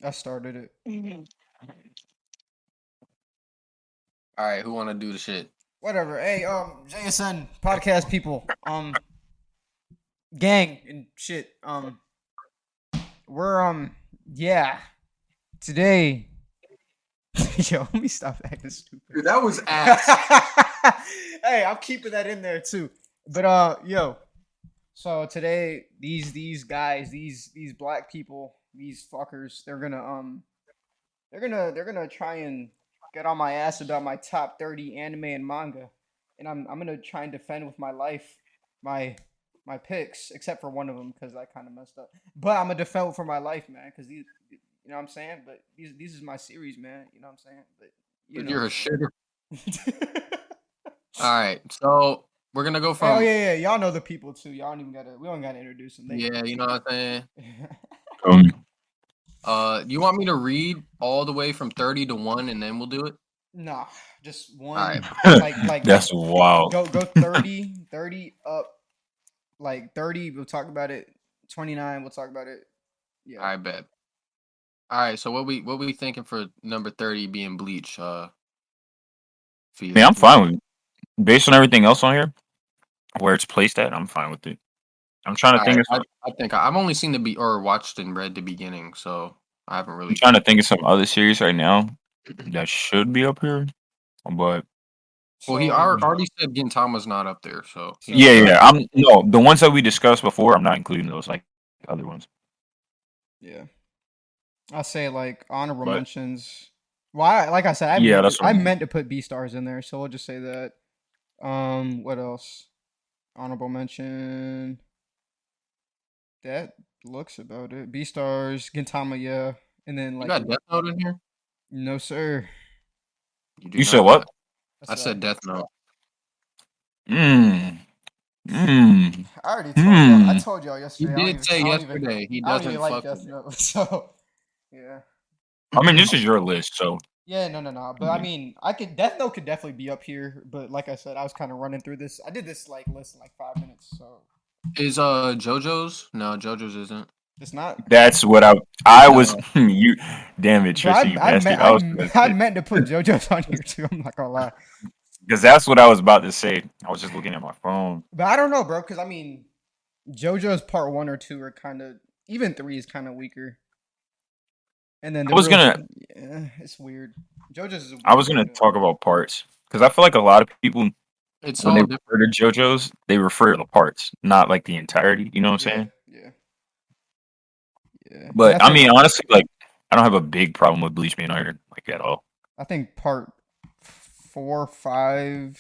I started it. All right, who want to do the shit? Whatever. Hey, JSN podcast people, gang and shit. We're yeah. Today, yo, let me stop acting stupid. Dude, that was ass. Hey, I'm keeping that in there too. But yo, so today these guys, these black people, these fuckers, they're gonna try and get on my ass about my top 30 anime and manga, and I'm gonna try and defend with my life my my picks, except for one of them because I kind of messed up. But I'm gonna defend for my life, man, because these, you know what I'm saying. But these is my series, man. You know what I'm saying. But you You're know. a shitter. All right, so we're gonna go Oh from yeah, yeah. Y'all know the people too. Y'all don't even gotta. We don't gotta introduce them. They know. yeah, you know what I'm saying. Um, You want me to read all the way from 30 to 1, and then we'll do it? Nah, just All right, one. Like that's wild. go 30 up. Like 30, we'll talk about it. 29, we'll talk about it. Yeah. I bet. All right, so what we thinking for number 30 being Bleach? For Man, you. I'm fine with it. Based on everything else on here, where it's placed at, I'm fine with it. I'm trying to All think right, of some. I think I've only seen or watched and read the beginning, so I haven't I'm really. trying to think of some other series right now that should be up here, but Well, he So already said Gintama's not up there, so he's yeah, so yeah. I'm no the ones that we discussed before. I'm not including those like other ones. yeah. I say like honorable But mentions. Well, like I said, yeah, that's what I I mean. meant to put B stars in there, so we'll just say that. What else? Honorable mention. That looks about it. B stars, Gintama, yeah, and then you like got Death Note in here. no sir. You do You said not. what? That's I said Death Note. Mmm. Mmm. I already told y'all. I Mmm. told y'all He yesterday. did say I don't even. yesterday he I don't even doesn't like fuck Death with it. Note. So yeah. I mean, this is your list, so Yeah, no. But I yeah. mean, I could Death Note could definitely be up here. But like I said, I was kind of running through this. I did this like list in like 5 minutes, so Is JoJo's? No, JoJo's isn't. it's not. That's what I was. No. You, damn it, Bro, Tristan, you bastard! I was gonna I say meant to put JoJo's on here too. I'm not gonna lie, because that's what I was about to say. I was just looking at my phone. but I don't know, bro. Because I mean, JoJo's part one or two are kind of even three is kind of weaker, and then I the was real, gonna yeah, it's weird. JoJo's is a I weird was gonna manga. talk about parts because I feel like a lot of people It's when they all different. refer to JoJo's, they refer to the parts, not like the entirety. You know what I'm Yeah, saying? yeah, yeah. And But I mean, honestly, like I don't have a big problem with Bleach being iron like at all. I think part four, five,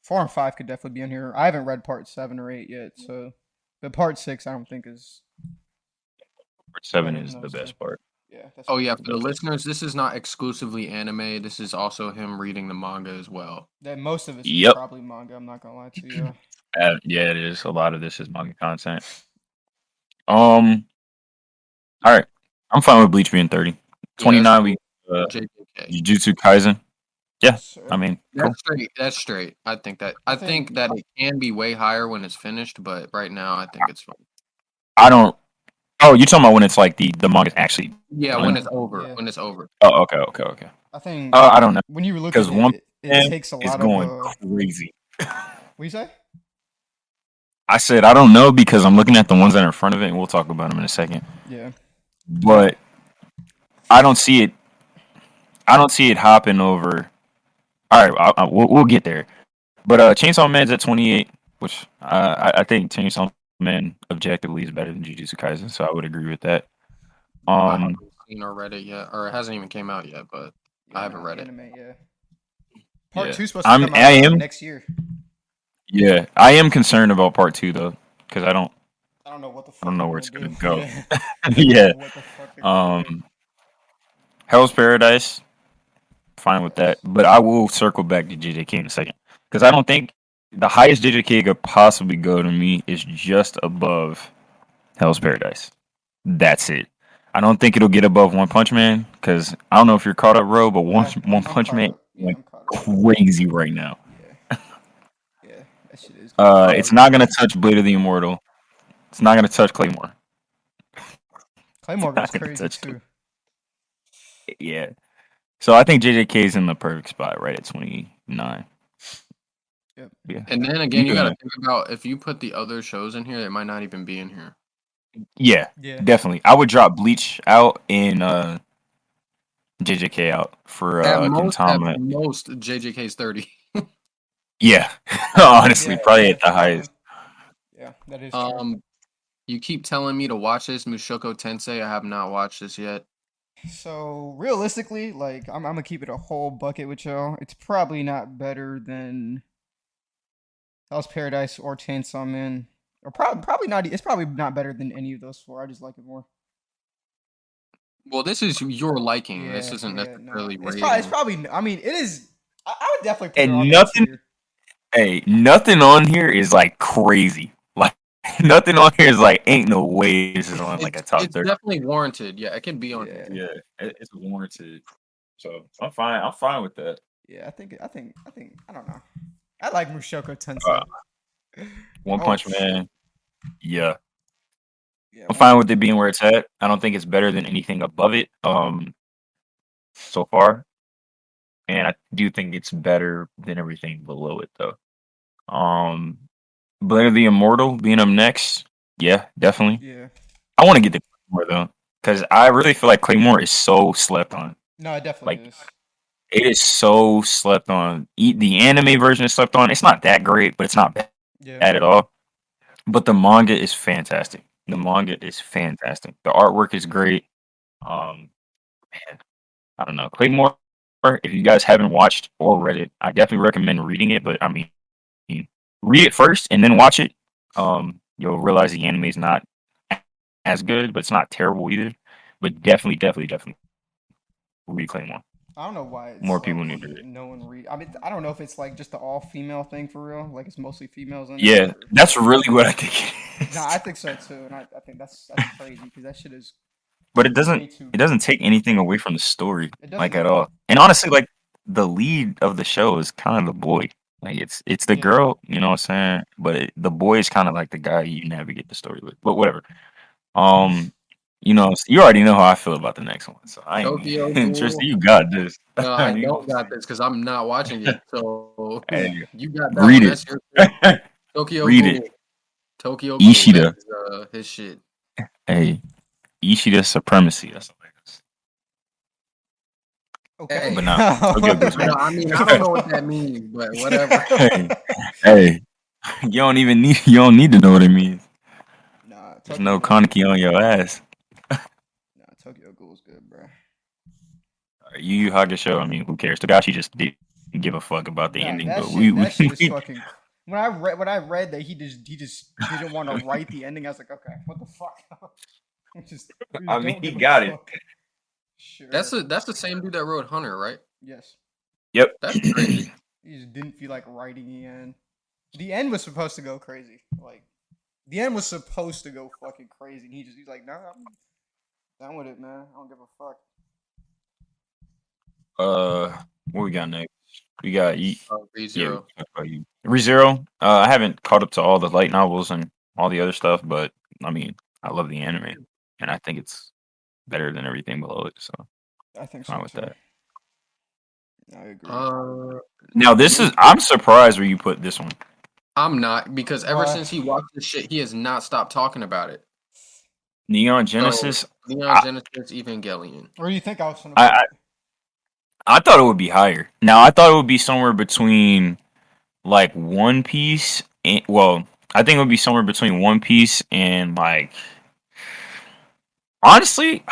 4 and 5 could definitely be in here. I haven't read part 7 or 8 yet, so but part 6 I don't think is Part 7 better than is the those two. best part. Yeah, that's Oh true. yeah, for the listeners, this is not exclusively anime. This is also him reading the manga as well. That most of this is Yep. probably manga. I'm not gonna lie to you. Yeah, it is. A lot of this is manga content. Um. All right, I'm fine with Bleach being 30. Yeah, that's 29. We JJK. Jujutsu Kaisen. Yeah, Yes, sir. I mean, cool. That's straight. That's straight. I I think think that it can be way higher when it's finished, but right now I think it's fine. I don't. Oh, you're talking about when it's like the manga's actually Yeah, when done? it's over. yeah. When it's over. Oh, okay. I think I don't know when you look because at it, One it Man takes a is lot of going crazy. what you say? I said I don't know because I'm looking at the ones that are in front of it, and we'll talk about them in a second. Yeah. But I don't see it. I don't see it hopping over. All right, we'll get there. But Chainsaw Man's at 28, which I think Chainsaw Man objectively is better than Jujutsu Kaisen, so I would agree with that. I haven't Um, seen or read it yet, or it hasn't even came out yet, but I Yeah, haven't no, the read it. anime, yeah. Part yeah, 2's supposed to come I out am next year. yeah I am concerned about part two though because I don't know what the I don't fuck know they're where gonna it's gonna do. go. Yeah. I don't Yeah. know what the fuck they're gonna do. Hell's Paradise, fine with that, Yes. but I will circle back to JJK in a second because I don't think the highest JJK could possibly go to me is just above Hell's Paradise. That's it. I don't think it'll get above One Punch Man because I don't know if you're caught up, bro, but One I'm Punch caught Man up. is Yeah, going I'm caught up. crazy right now. Yeah. Yeah. That shit is going It's crazy. not gonna touch Blade of the Immortal. It's not gonna touch Claymore. It's Claymore goes not gonna crazy touch. too. Yeah. So I think JJK is in the perfect spot, right at 29. Yep. Yeah. And then again, you gotta gonna- think about if you put the other shows in here, it might not even be in here. Yeah, Yeah. definitely. I would drop Bleach out and JJK out for At Gintama. most, JJK's 30. Yeah. Honestly, Yeah, probably at the definitely, highest. Yeah, that is true. You keep telling me to watch this Mushoku Tensei. I have not watched this yet. So realistically, like I'm gonna keep it a whole bucket with y'all. It's probably not better than Hell's Paradise or Chainsaw Man, or probably not. It's probably not better than any of those four. I just like it more. Well, this is your liking. Yeah, This isn't no. necessarily It's rating. probably. I mean, it is. I would definitely put it And on nothing, tier. hey, nothing on here is like crazy. Like nothing on here is like ain't no way this is on like a top It's 30. definitely warranted. Yeah, it can be on here. Yeah, Yeah, it's warranted. So I'm fine. I'm fine with that. yeah. I think. I don't know. I like Mushoku Uh, Tensei. One Oh, Punch Man. Yeah. Yeah, I'm fine with it being where it's at. I don't think it's better than anything above it. So far. And I do think it's better than everything below it though. Um Blade of the Immortal being up next. Yeah, definitely. Yeah. I want to get to Claymore though. Because I really feel like Claymore is so slept on. No, it definitely Like is. it is so slept on. The anime version is slept on. It's not that great, but it's not bad Yeah. at all. But the manga is fantastic. The manga is fantastic. The artwork is great. Man, I don't know. Claymore, if you guys haven't watched or read it, I definitely recommend reading it. But I mean, read it first and then watch it. You'll realize the anime is not as good, but it's not terrible either. But definitely read Claymore. I don't know why More it's people like need to read it. no one read. I mean, I don't know if it's like just the all female thing for real. Like it's mostly females in Yeah, it. that's really what I think it is. No, I think so too, and I think that's crazy because that shit is But it way doesn't too. it doesn't take anything away from the story It like doesn't. at all. And honestly, like the lead of the show is kind of the boy. Like it's the Yeah. girl, you know what I'm saying? But the boy is kind of like the guy you navigate the story with. But whatever. You already know how I feel about the next one. So I ain't Tokyo Tristan, Ghoul. you got this. No, I You don't got see. this because I'm not watching it. So Hey, you got that read one. it. That's your thing. Tokyo Read Ghoul. it. Tokyo Ghoul. Ishida. That is his shit. Hey, Ishida supremacy. That's what it is. Okay. Hey. But nah, Tokyo Ghoul's I don't know what that means, but whatever. Hey, you don't need to know what it means. Nah, There's no Tokyo Ghoul. Kaneki on your ass. Nah, Tokyo Ghoul's good, bro. Yu Hakusho, I mean, who cares? Togashi just didn't give a fuck about the Nah, ending, that but shit is fucking. When I read that he just didn't want to write the ending, I was like, okay, what the fuck? we just I mean, don't he give a got it. fuck. Sure. That's the same dude that wrote Hunter, right? Yes. Yep. That's crazy. He just didn't feel like writing the end. The end was supposed to go crazy. Like the end was supposed to go fucking crazy, and he's like, nah, I'm down with it, man. I don't give a fuck. What we got next? We got ReZero. ReZero. I haven't caught up to all the light novels and all the other stuff, but I mean, I love the anime, and I think it's better than everything below it. So I think fine so with too. that. I agree. Now I'm surprised where you put this one. I'm not, because ever Why? since he watched this shit, he has not stopped talking about it. Neon Genesis. Neon Genesis Evangelion. Where do you think I was gonna? I thought it would be higher. Now I thought it would be somewhere between like One Piece and I think it would be somewhere between One Piece and like honestly,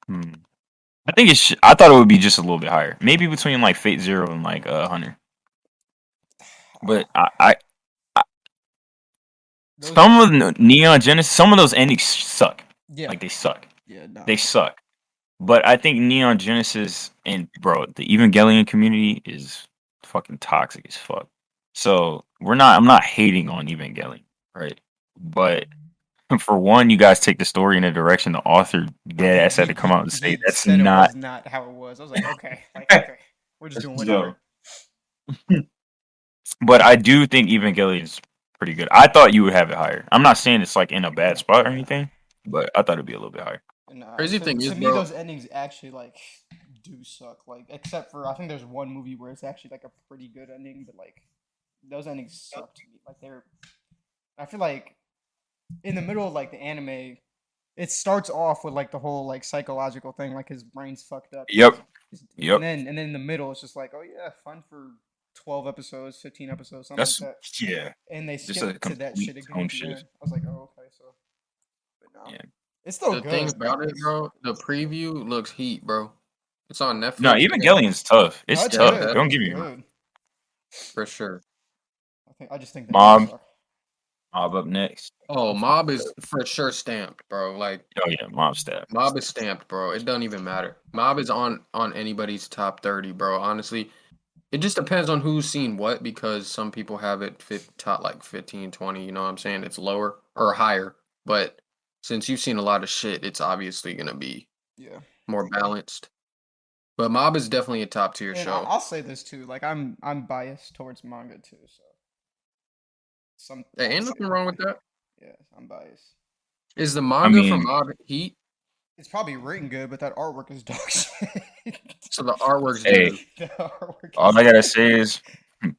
I think I thought it would be just a little bit higher. Maybe between like Fate Zero and like Hunter. But some of Neon Genesis, some of those endings suck. Yeah. Like they suck. Yeah. No. They suck. But I think Neon Genesis and the Evangelion community is fucking toxic as fuck. So I'm not hating on Evangelion, right? But for one, you guys take the story in a direction the author dead ass had to come out and say that's not. It was not how it was. I was like, okay, we're just doing whatever. But I do think Evangelion is pretty good. I thought you would have it higher. I'm not saying it's like in a bad spot or anything, but I thought it'd be a little bit higher. Nah, Crazy thing to is, me, bro. those endings actually like do suck. Like, except for I think there's one movie where it's actually like a pretty good ending, but like those endings suck to me. Like they're, I feel like in the middle of like the anime, it starts off with like the whole like psychological thing, like his brain's fucked up. Yep. And then in the middle, it's just like, oh yeah, fun for 12 episodes, 15 episodes, something That's like that. yeah. And they Just a skip to that complete shit again tone at the shift. end. I was like, oh okay, so, but no, Yeah. it's still The good. thing about it, It's- bro, the preview looks heat, bro. It's on Netflix. No, Evangelion's tough. No, It's it's tough. good. Don't It's get me wrong. good. for sure. I just think the endings Mob, suck. Mob up next. Oh, Mob is for sure stamped, bro. Like Oh yeah, Mob stab. Mob is stamped, bro. It doesn't even matter. Mob is on anybody's top 30, bro. Honestly, it just depends on who's seen what because some people have it top like 15, 20, you know what I'm saying? It's lower or higher. But since you've seen a lot of shit, it's obviously going to be Yeah. more balanced. But Mob is definitely a top tier And show. I'll say this too, like I'm biased towards manga too, so There ain't nothing wrong with that. yeah, I'm biased. Is the manga for mean- Mob heat? It's probably written good, but that artwork is dog shit. So the artwork's Hey. good. The artwork All is I gotta say is,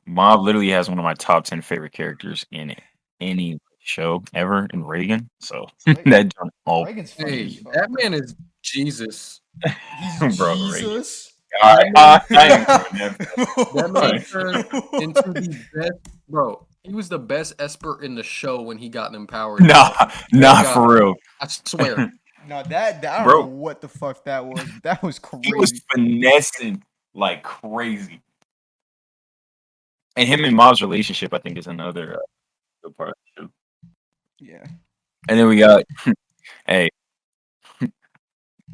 Mob literally has one of my top 10 favorite characters in any show ever in Reagan. So Reagan- that joint all Reagan's funny Hey, as fuck. that man is Jesus. He's bro, Reagan. Jesus. All right, I ain't going there. That man turned into the best, bro. He was the best Esper in the show when he got empowered. Nah, God. for real. I swear. No, that I don't Bro. know what the fuck that was. But that was He was crazy. finessing like crazy. And him and Mob's relationship, I think, is another good part of the show. Yeah. And then we got, hey,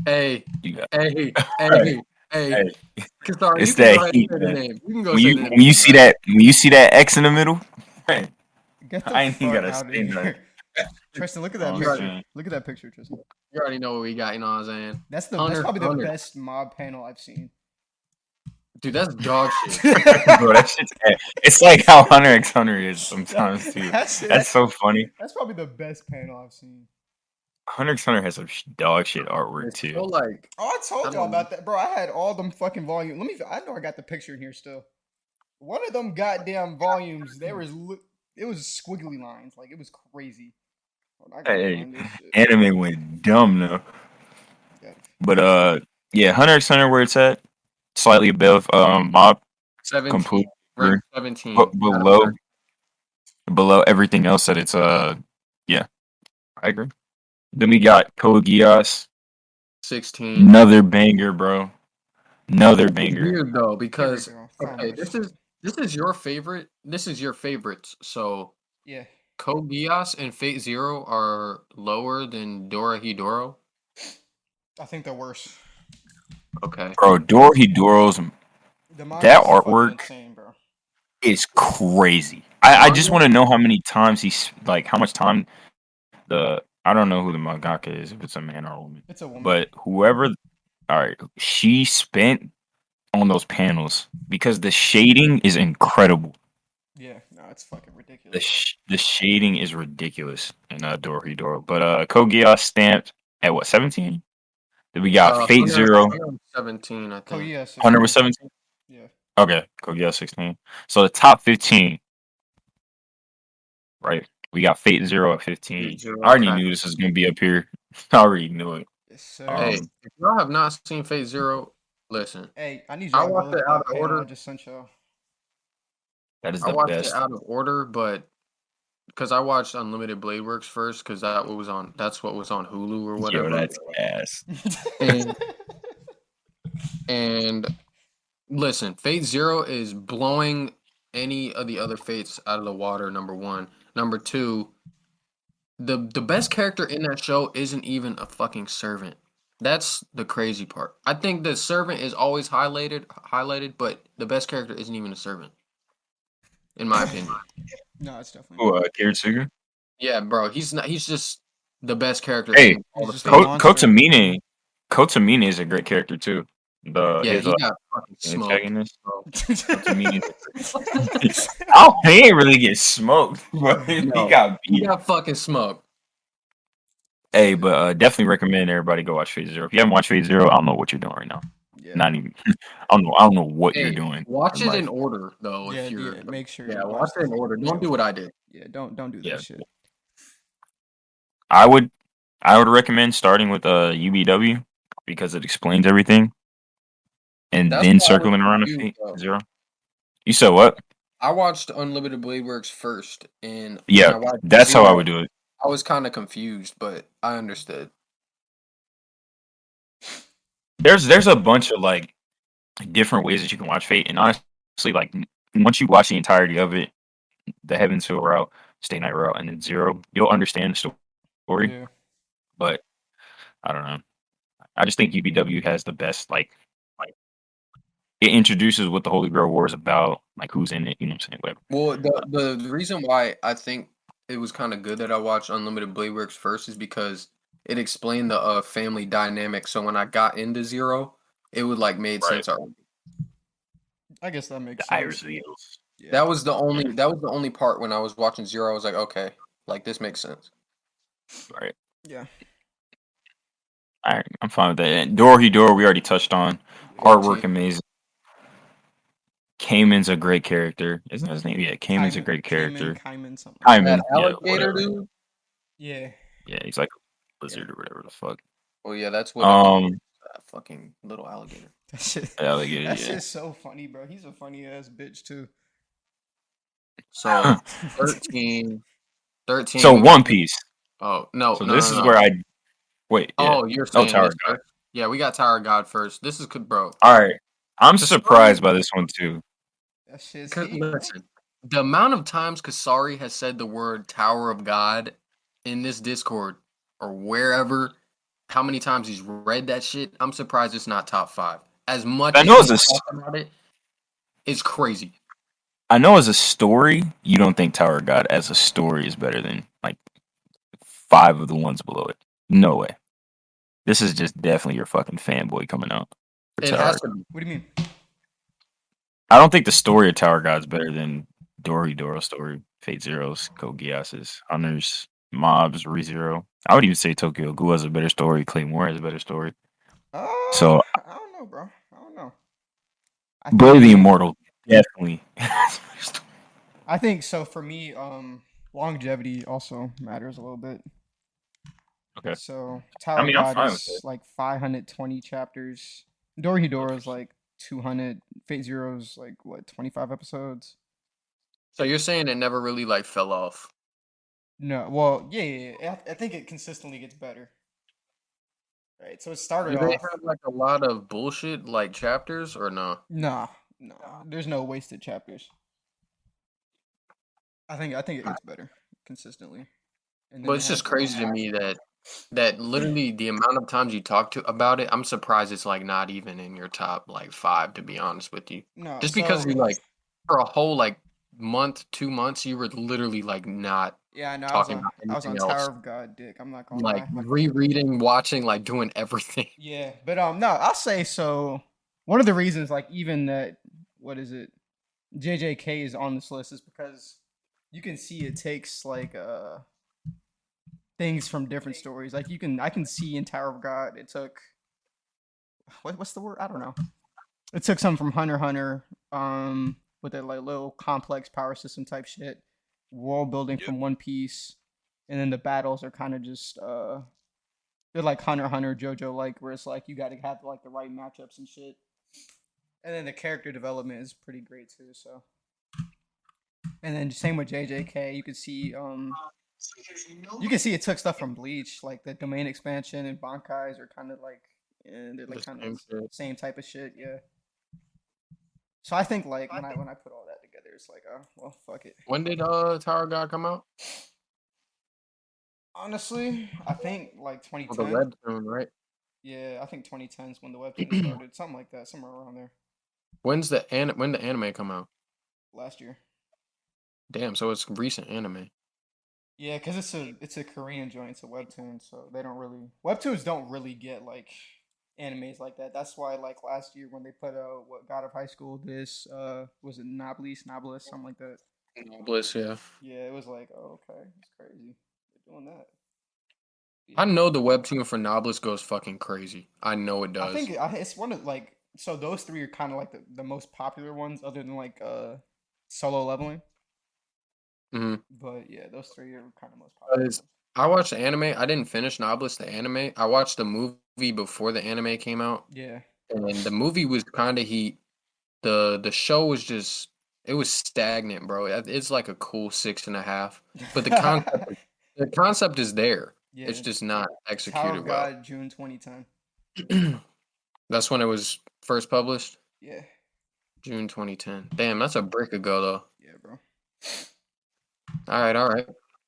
Hey, you got, hey, Hey. hey. Kesari, It's you can that go ahead heat, and say the man. name. You can go when say you the name. when you see that X in the middle, man, Get the I ain't fuck gotta out of say here. nothing. Tristan, look at that Oh, picture. man. Look at that picture, Tristan. You already know what we got, you know what I'm saying? That's Hunter, probably the Hunter. best mob panel I've seen. Dude, that's dog shit. Bro, that shit's it's like how Hunter x Hunter is sometimes too. That's So funny. That's probably the best panel I've seen. Hunter x Hunter has some dog shit artwork It's too. so like, Oh, I told I y'all don't- about that, bro. I had all them fucking volumes. I know I got the picture in here still. One of them goddamn volumes, it was squiggly lines, like it was crazy. Hold on, I gotta Hey, find this shit. anime went dumb though. Yeah. But yeah, Hunter x Hunter where it's at, slightly above Mob, 17. complete Rank 17. but below everything else that it's yeah, I agree. Then we got Code Geass, 16. another banger, bro. Another It's banger. weird though Here because we go. Found okay, this. this is your favorite. This is your favorites. So Yeah. Code Geass and Fate Zero are lower than Dora Hidoro. I think they're worse. Okay. Bro, Dorohedoro's The mangas That are fucking artwork- insane, bro. is crazy. I just want to know how many times how much time I don't know who the mangaka is, if it's a man or a woman. It's a woman. But whoever, all right, she spent on those panels because the shading is incredible. Yeah, no, it's fucking The ridiculous. the shading is ridiculous in Dorohedoro. But Code Geass stamped at what 17? Then we got Fate Zero. 17, I Oh think. yeah, Hunter was 17. Yeah. Okay, Code Geass 16. So the top 15, right? We got Fate Zero at 15. Fate Zero, I already okay. knew this was gonna be up here. I already knew it. Yes, sir. Hey, Um, if y'all have not seen Fate Zero, listen. Hey, I need I y'all to go watched look it at out that of panel I order. just sent y'all. That is I the watched best. it out of order, but because I watched Unlimited Blade Works first, because that's what was on Hulu or whatever. Yo, that's ass. And listen, Fate Zero is blowing any of the other Fates out of the water. Number one, number two, the best character in that show isn't even a fucking servant. That's the crazy part. I think the servant is always highlighted, but the best character isn't even a servant, in my opinion. No, it's definitely. Oh, Kiritsugu? Yeah, bro, he's not. He's just the best character. Hey, in all he's the just a Fates. monster. Kotamine is a great character too. Yeah, His, he got fucking smoked. antagonist. bro. Kotamine Oh, he ain't really get smoked, but he No, got He beat. got fucking smoked. Hey, but definitely recommend everybody go watch Phase Zero. If you haven't watched Phase Zero, I don't know what you're doing right now. Yeah. Not even. I don't know what you're Hey, doing. watch in it in life. order though. Yeah, If you're, yeah. Make sure yeah, you watch it in order. Don't do what I did. Yeah, don't do that Yeah. shit. I would recommend starting with UBW because it explains everything, and That's then why I was circling around to confused, Phase though. Zero. You said what? I watched Unlimited Blade Works first, and when Yeah, I watched that's how I Zero, would do it. I was kind of confused, but I understood. There's a bunch of like different ways that you can watch Fate, and honestly, like once you watch the entirety of it, the Heavensville route, Stay Night route, and then Zero, you'll understand the story. Yeah. But I don't know. I just think UBW has the best like it introduces what the Holy Grail War is about, like who's in it. You know what I'm saying? Whatever. Well, the reason why I think it was kind of good that I watched Unlimited Blade Works first is because it explained the family dynamic. So when I got into Zero, it would like made Right. sense already. I guess that makes The sense. Iris Wheels. Yeah. That was the only part when I was watching Zero. I was like, okay, like this makes sense. Right. Yeah. All right. I'm fine with that. And Dorohedoro, we already touched on. Artwork 14. amazing. Cayman's a great character. Isn't that his name? Yeah, Cayman's a great character. Kaiman, something like that. Cayman, That yeah, alligator whatever. dude. Yeah. Yeah, he's like a lizard or whatever the fuck. Oh yeah, that's what I call Um, that fucking little alligator. That shit. alligator. That Yeah. shit's so funny, bro. He's a funny ass bitch too. So 13, 13. So We got. One Piece. Oh no, So no, this no, is no. where I wait. Yeah. Oh, you're Oh, saying Tower this God. first? Yeah, we got Tower of God first. This is good, bro. All right. I'm Kasari, surprised by this one too. That shit's heat, bro. listen, the amount of times Kasari has said the word Tower of God in this Discord or wherever, how many times he's read that shit, I'm surprised it's not top 5. As much I as know he's as a talking about it, it's crazy. I know as a story, you don't think Tower of God as a story is better than like 5 of the ones below it. No way. This is just definitely your fucking fanboy coming out for It Tower has of to God. be. What do you mean? I don't think the story of Tower of God is better than Doro's story, Fate Zero's, Code Geass's, Hunters, Mobs, ReZero. I would even say Tokyo Ghoul has a better story, Claymore has a better story. So I don't know, bro. I don't know. I Blade think of the Immortal definitely has a better story. I think so. For me, longevity also matters a little bit. Okay. So I Tower mean, I'm God fine with is it. like 520 chapters. Dorohedoro is like 200. Fate Zero is like what 25 episodes. So you're saying it never really like fell off. No, well, yeah. I think it consistently gets better. Right. So it started Do they off. have like a lot of bullshit like chapters or no? Nah, there's no wasted chapters. I think it gets better consistently, and But then it it's just has crazy to me that literally the amount of times you talk to about it, I'm surprised it's like not even in your top like 5 to be honest with you. no. Just because So you like for a whole like month, 2 months, you were literally like not yeah, I know talking about I was on anything Tower else. of God, dick. I'm not gonna Like lie. rereading, watching, like doing everything. Yeah, but no, I'll say so. One of the reasons, like even that, what is it? JJK is on this list is because you can see it takes like things from different stories. Like I can see in Tower of God, it took what's the word? I don't know. It took some from Hunter x Hunter, with that like little complex power system type shit, world building from One Piece, and then the battles are kind of just they're like Hunter x Hunter, JoJo like, where it's like you got to have like the right matchups and shit. And then the character development is pretty great too. So, and then same with JJK, you can see it took stuff from Bleach, like the domain expansion and Bankai's are kind of like, they're The like kind of same shit. same type of shit, yeah. So I think like when I put all that together, it's like, oh well, fuck it. When did Tower of God come out? Honestly, I think like Well, the 2010. webtoon, right? Yeah, I think 2010 is when the webtoon started, something like that, somewhere around there. When the anime come out? Last year. Damn, so it's recent anime. Yeah, because it's a Korean joint, it's a webtoon, so they don't really webtoons don't really get like animes like that. That's why like last year when they put what God of High School, this was it Nobilis, something like that. Bliss, yeah. Yeah, it was like, oh okay, it's crazy. They're doing that. I know the webtoon for Novelist goes fucking crazy. I know it I does. think it's one of like so those three are kind of like the most popular ones, other than like Solo Leveling. Mhm. But yeah, those three are kind of most popular Because ones. I watched the anime. I didn't finish Novelist the anime. I watched the movie before the anime came out, Yeah. and the movie was kind of heat. The show was just it was stagnant, bro. It's like a cool 6.5, but the concept is there. It's Yeah. just not Tower executed of well. God, June 2010. That's when it was first published, Yeah. June 2010. Damn, that's a brick ago though. Yeah, bro. All right.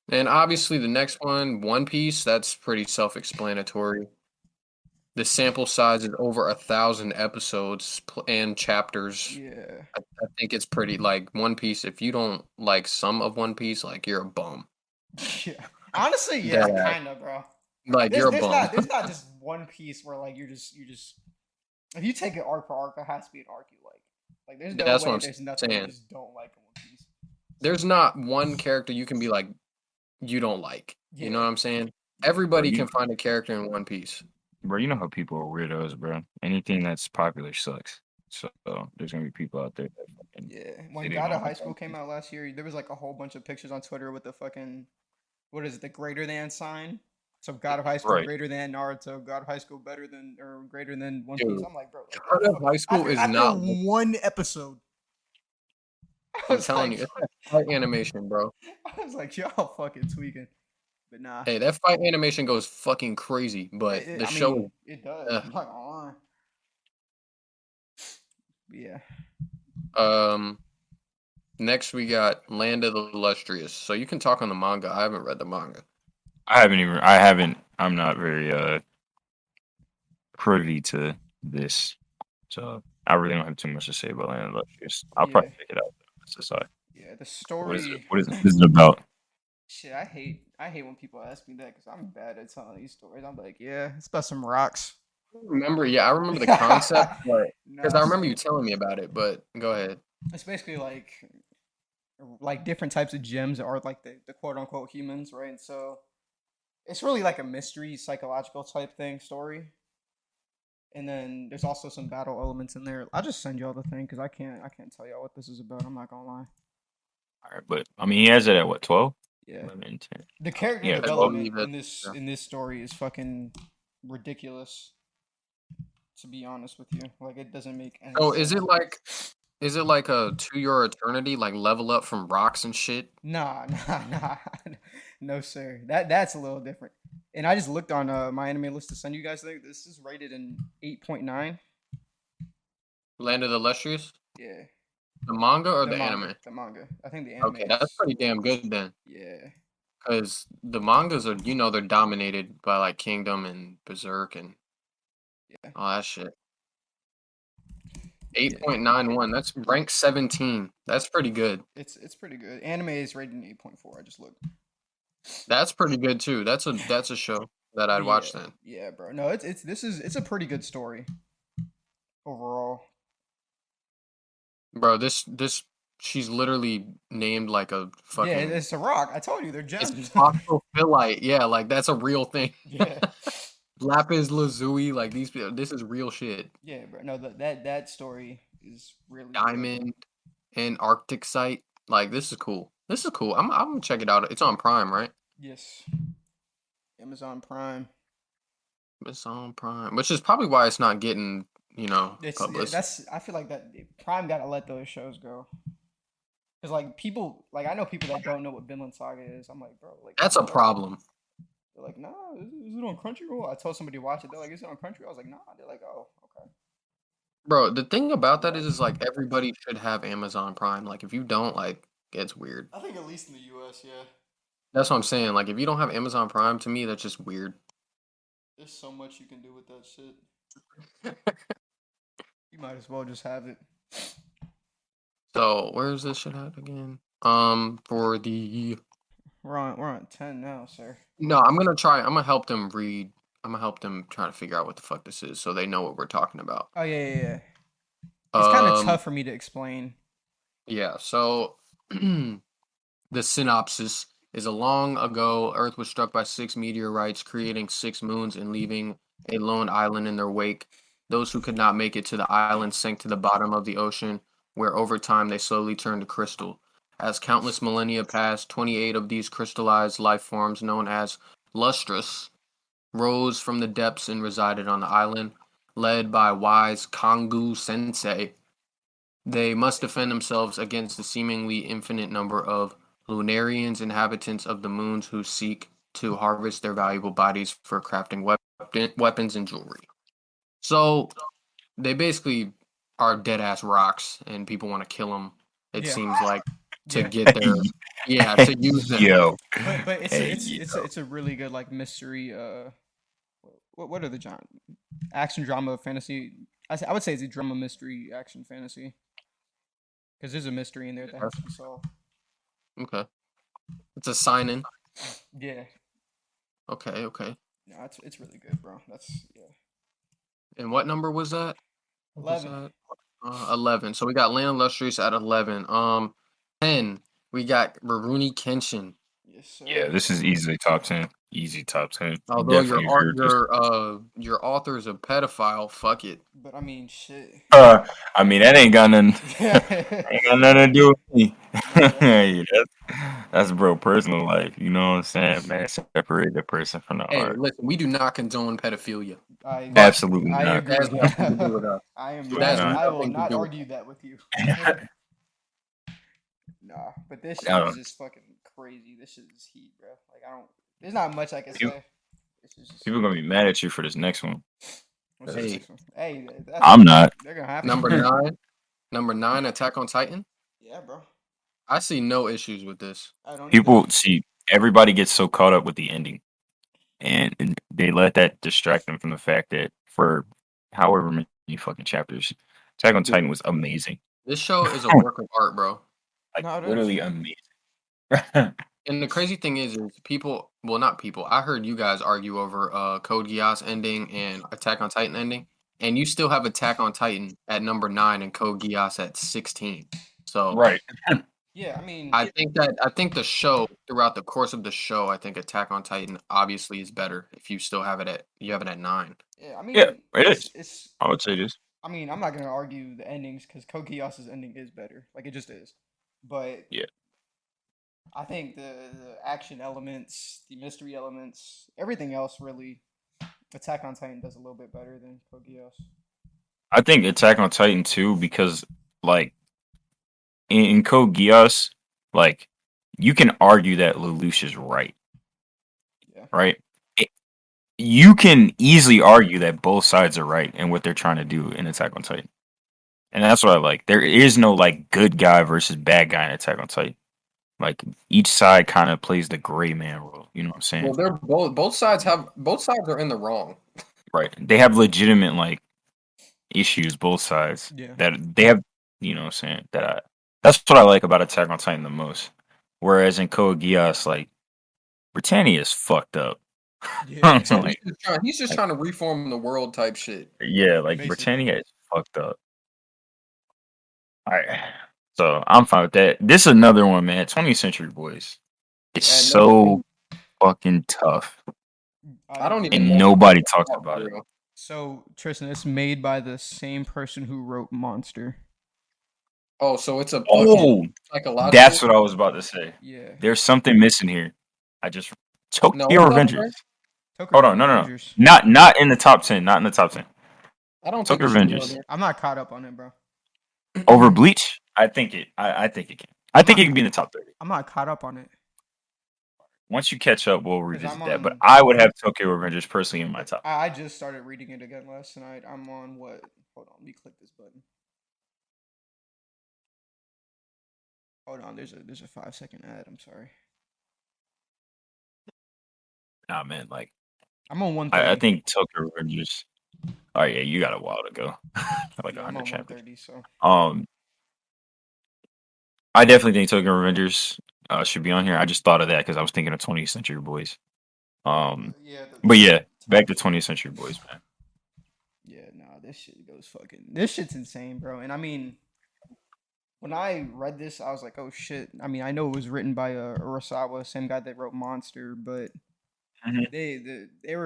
And obviously the next one, One Piece, that's pretty self-explanatory. The sample size is over 1,000 episodes and chapters. Yeah. I think it's pretty like One Piece. If you don't like some of One Piece, like you're a bum. Yeah. Honestly, yeah, Deadass. kind of, bro. Like There's you're a there's bum. not there's not just one piece where like you're just if you take it arc for arc, it has to be an arc you like. Like there's no That's what way I'm there's nothing you saying. just don't like in One Piece. There's not one character you can be like you don't like. You know Yeah. what I'm saying? Yeah. Bro, Everybody can find a character in One Piece. you know how people are weirdos, bro. Anything that's popular sucks. So there's gonna be people out there that fucking Yeah. say When they God of don't High like School One came Piece. out last year, there was like a whole bunch of pictures on Twitter with the fucking what is it, the greater than sign? So God of High School Right. greater than Naruto, God of High School better than or greater than One Piece. Dude, I'm like, bro, like Part the of fuck? High School is After not. one episode, I I'm was telling like, you, it's that fight animation, bro. I was like, y'all fucking tweaking. But nah, Hey, that fight animation goes fucking crazy, but the I show mean, it does. is. I'm not gonna lie. But yeah, Next we got Land of the Illustrious. So you can talk on the manga. I haven't read the manga. I'm not very privy to this. So I really don't have too much to say about Land of the Illustrious. I'll yeah, probably check it out. So yeah. The what is it? story. What is it about? Shit, I hate when people ask me that because I'm bad at telling these stories. I'm like, yeah, it's about some rocks. I remember the concept, but because Nah, I remember you so telling me about it. But go ahead. it's basically like different types of gems are like the quote unquote humans, right? And so it's really like a mystery psychological type thing story. And then there's also some battle elements in there. I'll just send y'all the thing because I can't tell y'all what this is about. I'm not gonna lie. All right, but I mean, he has it at what 12, Yeah, 11, 10. the character Yeah, I 12. development believe it. in Yeah. this story is fucking ridiculous. To be honest with you, like it doesn't make any So sense. is it like a To Your Eternity, like level up from rocks and shit? Nah, nah, no sir. That's a little different. And I just looked on my anime list to send you guys. This is rated in 8.9. Land of the Illustrious, Yeah, the manga or the the manga, anime? the manga. I think the anime Okay, that's is pretty damn good then. yeah, Because the mangas are, they're dominated by like Kingdom and Berserk and yeah, all that shit. yeah. 8.91. That's rank 17. That's pretty good. It's pretty good. Anime is rated in 8.4. I just looked. That's pretty good too. That's a show that I'd But yeah, watch then. yeah, bro. No, it's a pretty good story overall. Bro, this she's literally named like a Yeah, fucking it's a rock. I told you they're it's gems. phosphophyllite. Yeah, like that's a real thing. Yeah, Lapis lazuli, like this is real shit. yeah, bro. No, that story is really good. Diamond and Arctic site. Like this is cool. This is cool. I'm gonna check it out. It's on Prime, right? Yes, Amazon Prime. It's on Prime, which is probably why it's not getting, published. That's I feel like that Prime gotta let those shows go. Cause like people like I know people that don't know what Vinland Saga is. I'm like, bro, like That's a problem. they're like, nah, is it on Crunchyroll? I told somebody to watch it. They're like, is it on Crunchyroll? I was like, nah. They're like, oh, okay. Bro, the thing about that is like everybody should have Amazon Prime. Like if you don't, like it's weird. I think at least in the U.S., yeah. That's what I'm saying. Like if you don't have Amazon Prime, to me that's just weird. There's so much you can do with that shit. You might as well just have it. So where is this shit at again? For the We're on 10 now, sir. no, I'm gonna try. I'm gonna help them read. I'm gonna help them try to figure out what the fuck this is, so they know what we're talking about. Oh yeah. It's kind of Um, tough for me to explain. yeah. So the synopsis is a long ago, Earth was struck by 6 meteorites, creating 6 moons and leaving a lone island in their wake. Those who could not make it to the island sank to the bottom of the ocean, where over time they slowly turned to crystal. As countless millennia passed, 28 of these crystallized life forms, known as lustrous, rose from the depths and resided on the island, led by wise Kangu Sensei. They must defend themselves against the seemingly infinite number of Lunarians, inhabitants of the moons who seek to harvest their valuable bodies for crafting weapons and jewelry. So they basically are dead ass rocks, and people want to kill them. It Yeah. seems like to Yeah. get their to use them. Yo, But it's Hey, it's a really good like mystery. What are the genre? Action, drama, fantasy. I would say it's a drama, mystery, action, fantasy. Because there's a mystery in there that has to be solved. Okay, it's a sign in. Yeah. Okay. No, it's really good, bro. That's yeah. And what number was that? What was 11. that? 11. So we got Land Illustrious at 11. 10. We got Rurouni Kenshin. Yes, sir. yeah, this is easily top 10. Easy top 10. Although Definitely agree with this. your author is a pedophile, fuck it. But I mean, shit. I mean, that ain't got nothing. Ain't got nothing to do with me. Yeah, that's bro personal life. You know what I'm saying, man? Separate the person from the Hey, art. listen, we do not condone pedophilia. I Absolutely I not. agree. That has nothing to do with us. I am That not. has I will nothing to not do with argue that with you. Nah, but this shit Yeah. is just fucking crazy. This shit is heat, bro. Like I don't. There's not much I can You- say. This is just, People gonna be mad at you for this next one. what's Hey. this next one? Hey, that's, I'm not. they're gonna have Number to. 9. Number 9, Attack on Titan. Yeah, bro. I see no issues with this. I don't. People either. see everybody gets so caught up with the ending, and they let that distract them from the fact that for however many fucking chapters, Attack on Titan was amazing. This show is a work of art, bro. Like No, it is. literally amazing. And the crazy thing is people, well, not people. I heard you guys argue over Code Geass ending and Attack on Titan ending, and you still have Attack on Titan at number 9 and Code Geass at 16. So Right. Yeah, I mean, I think the show throughout the course of the show, I think Attack on Titan obviously is better if you still have it at 9. yeah, I mean, Yeah, it is. It's. I would say this. I mean, I'm not gonna argue the endings because Kokiyasa's ending is better. Like it just is. But Yeah. I think the action elements, the mystery elements, everything else really, Attack on Titan does a little bit better than Kokiyasu. I think Attack on Titan too, because like in Code Geass, like you can argue that Lelouch is right, Yeah. right? You can easily argue that both sides are right in what they're trying to do in Attack on Titan, and that's what I like. There is no like good guy versus bad guy in Attack on Titan. Like each side kind of plays the gray man role. You know what I'm saying? Well, they're both sides are in the wrong. Right. They have legitimate like issues, both sides. Yeah. That they have, you know what I'm saying? That's what I like about Attack on Titan the most. Whereas in Code Geass, like Britannia is fucked up. Yeah. So Like, he's just trying to reform the world type shit. yeah, like Basically. Britannia is fucked up. Alright. So I'm fine with that. This is another one, man. 20th Century Boys. It's And so fucking tough. I don't even And know nobody what talks it's about it. real. So Tristan, it's made by the same person who wrote Monster. Oh, so it's a Oh, psychological. that's what I was about to say. Yeah. There's something missing here. I just No, Tokyo it's not Revengers. Tokyo Hold on, no. Avengers. Not in the top 10. Not in the top 10. I don't Tokyo think it should be Revengers. on there. I'm not caught up on it, bro. Over Bleach? I think it can. I think it can be in the top 30. I'm not caught up on it. Once you catch up, we'll revisit I'm that. But on- I would have Tokyo Revengers personally in my top. I just started reading it again last night. I'm on what? Hold on, let me click this button. Hold on, there's a 5-second ad. I'm sorry. Nah, man, like I'm on 130. I think Tokyo Revengers. Oh yeah, you got a while to go. Like Yeah, I'm 100 on chapters. 130. So I definitely think Tokyo Revengers should be on here. I just thought of that because I was thinking of 20th Century Boys. yeah. But yeah, back to 20th Century Boys, man. Yeah, nah, this shit goes fucking. This shit's insane, bro. And I mean, when I read this, I was like, oh shit. I mean, I know it was written by Urasawa, same guy that wrote Monster, but Mhm. they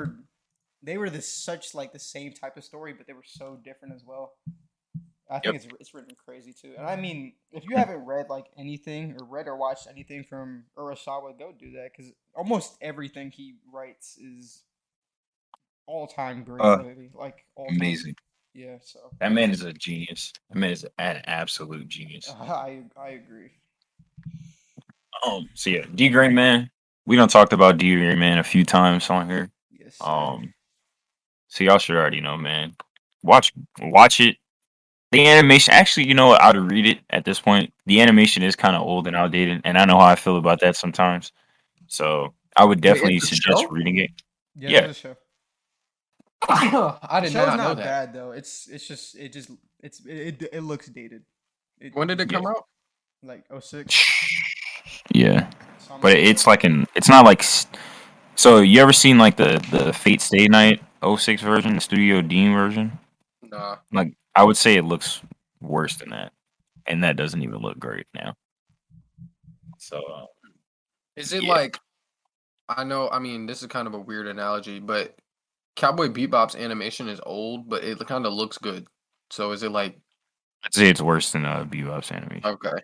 were this such like the same type of story, but they were so different as well. I think Yep. it's written crazy too. And I mean, if you haven't read like anything or read or watched anything from Urasawa, go do that because almost everything he writes is all time great, Uh, really, like all time. Amazing. Yeah, so That man is a genius. That man is an absolute genius. I agree. So yeah, D Gray Man. We done talked about D Gray Man a few times on here. Yes, sir. Um, so y'all should already know, man. Watch watch it. The animation, actually, you know what? I'd read it at this point. The animation is kind of old and outdated, and I know how I feel about that sometimes. So I would Wait, definitely it's a suggest show? reading it. Yeah, there's Yeah, a show. I The did show's not know not that. bad though. It looks dated. It When did it yeah, come out? like 06. yeah. Something But like it's that. like it's not like. So you ever seen like the Fate Stay Night '06 version, the Studio Dean version? Nah. Like I would say it looks worse than that, and that doesn't even look great now. So Is it yeah, like I know? I mean, this is kind of a weird analogy, but Cowboy Bebop's animation is old, but it kind of looks good. So is it like I'd say it's worse than Bebop's animation okay?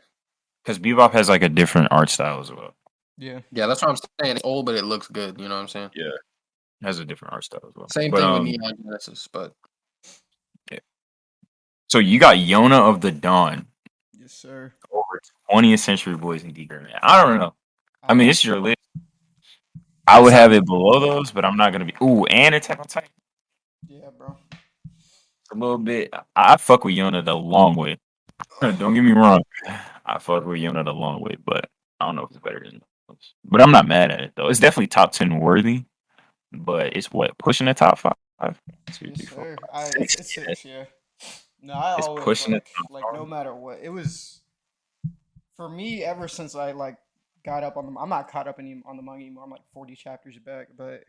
because Bebop has like a different art style as well. Yeah. Yeah, that's what I'm saying. It's old, but it looks good. You know what I'm saying? Yeah, it has a different art style as well. Same But thing with Neon Genesis, but yeah. So you got Yona of the Dawn Yes, sir. over 20th Century Boys and D Man. I don't know. I I mean, like it's your that. list. I would Attack have on it below those, but I'm not gonna be. Ooh, and Attack on Titan. Yeah, bro. A little bit. I fuck with Yona the long way. Don't get me wrong. I fuck with Yona the long way, but I don't know if it's better than those. But I'm not mad at it though. It's definitely top 10 worthy, but it's what pushing the top five. Two, Yes, three, four, sir. five, I six. it's Yeah, 6. Yeah. No, I it's always pushing the like top no five. matter what. It was for me ever since I like got up on the. I'm not caught up any on the manga anymore. I'm like 40 chapters back, but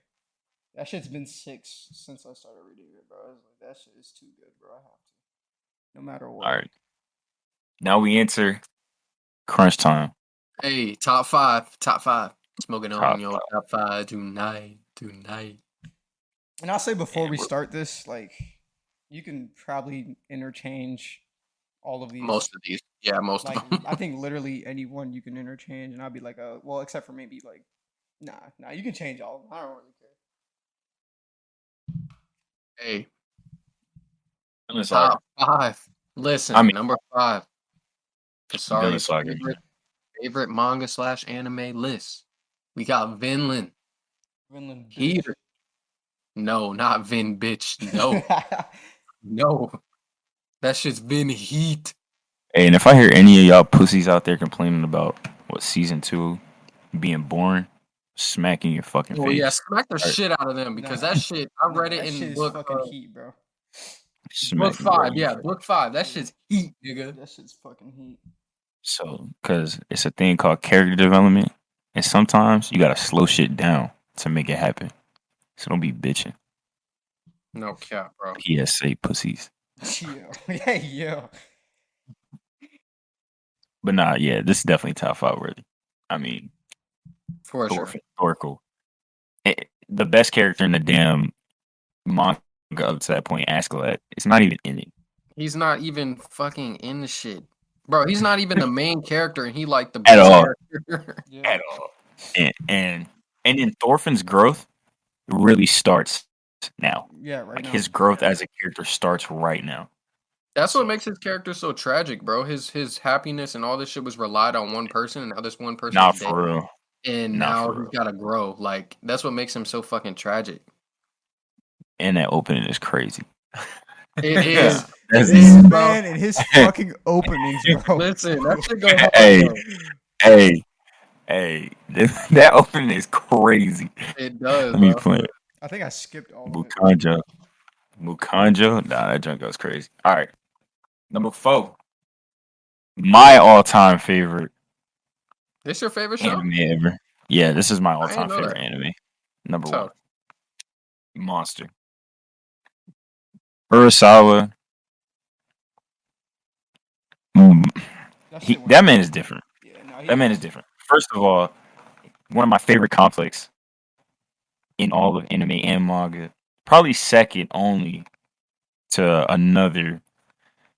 that shit's been 6 since I started reading it, bro. I was like, that shit is too good, bro. I have to, no matter All what. right, now we enter crunch time. hey, top five, top five. Smoking on Top your five. top five tonight, tonight. And I'll say before And we start this, like, you can probably interchange all of these. Most of these, yeah, most of Like, them. I think literally anyone you can interchange, and I'll be like, well, except for maybe like, nah, you can change all of them. I don't really care. hey, Villain Saga. top five. I Listen, mean, number five, Villain Kesari's Saga. favorite manga slash anime list. We got Vinland, Vinland, bitch. Heater. No, not Vin, bitch. No, no, that shit's Vin Heat. Hey, and if I hear any of y'all pussies out there complaining about what season 2 being boring, smacking your fucking Oh yeah, face. smack the All right, shit out of them because Nah, that shit. I read nah, it that shit in is book fucking heat, bro. book smacking you right five. in your Yeah, face. book five. That Yeah, shit's heat, nigga. that shit's fucking heat. So, because it's a thing called character development, and sometimes you gotta slow shit down to make it happen. So don't be bitching. No cap, bro. PSA pussies. Yo, yeah, yo. But nah, yeah, this is definitely top 5 worthy. I mean, For sure. Thorkel. The best character in the damn manga up to that point, Askeladd, it's not even in it He's not even fucking in the shit. Bro, he's not even the main character and he like the at best all. character. Yeah, At all. And then Thorfinn's growth really starts now. yeah, right Like now. his growth as a character starts right now. That's what So makes his character so tragic, bro. His happiness and all this shit was relied on one person and now this one person is not dead. for real. And Not now for he's real. gotta grow. Like that's what makes him so fucking tragic. And that opening is crazy. It This is. It That's- this is, bro. man and his fucking openings, bro. Listen, that shit go hard, hey, bro. hey, hey. That opening is crazy. It does, Let me bro. play it. I think I skipped all of it. Mukanjo. Mukanjo? Nah, that junk goes crazy. All right. Number 4. My all-time favorite This your favorite show? anime ever. Yeah, this is my I all-time ain't know favorite that. anime. Number 1. Tough. Monster. Urasawa. Mm, That shit went that man is crazy. different. Yeah, no, That man is different. First of all, one of my favorite conflicts in all of anime and manga, probably second only to another